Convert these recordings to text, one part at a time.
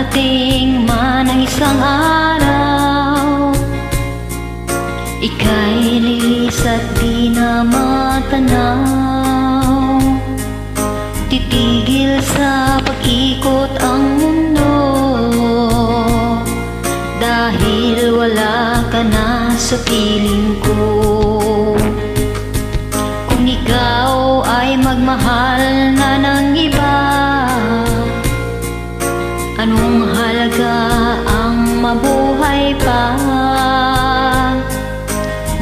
darating man ang isang araw, ika'y lilis at di na matanaw. Titigil sa pag-ikot ang mundo, dahil wala ka na sa piling ko. Kung ikaw ay magmahal na ng iba, anong halaga ang mabuhay pa?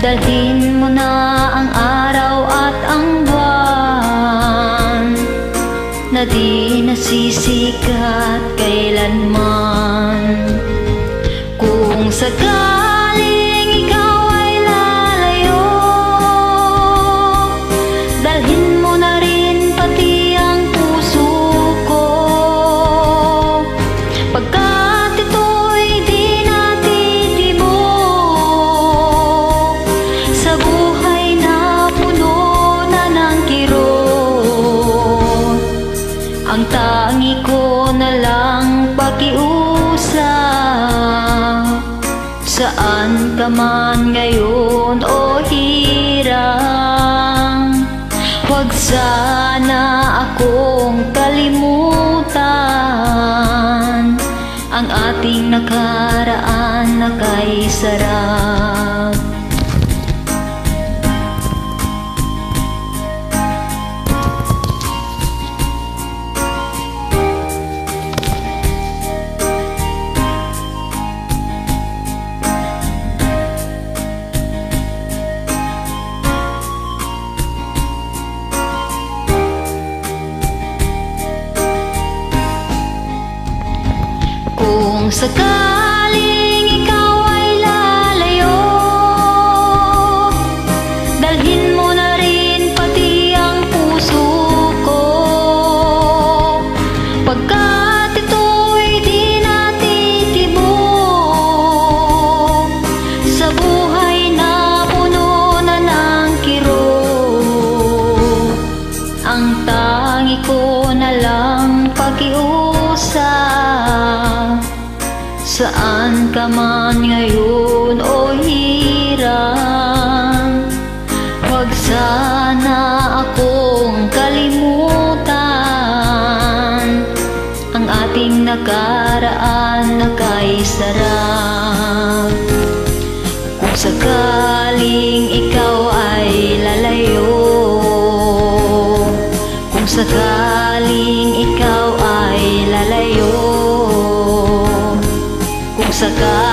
Dalhin mo na ang araw at ang buwan, na di nasisikat kailanman. Kung sakaling ikaw ay lalayo, dalhin mo na rin pati ang puso ko. Pagkat ito'y di natitibok sa buhay na puno na ng kirot, ang tangi ko na lang pakiusap. Saan ka man ngayon o hirang, huwag sana akong kalimutan ang ating nakaraan na kay sarap. Kung sakaling ikaw ay lalayo, dalhin mo na rin pati ang puso ko. Pagkat ito'y di natitibok sa buhay na puno na ng kirot, ang tangi ko na lang pakiusap. Saan ka man ngayon o hirang, huwag sana akong kalimutan ang ating nakaraan na kay sarap. Kung sakaling ikaw ay lalayo, kung sakaling ikaw ay lalayo, kung sakaling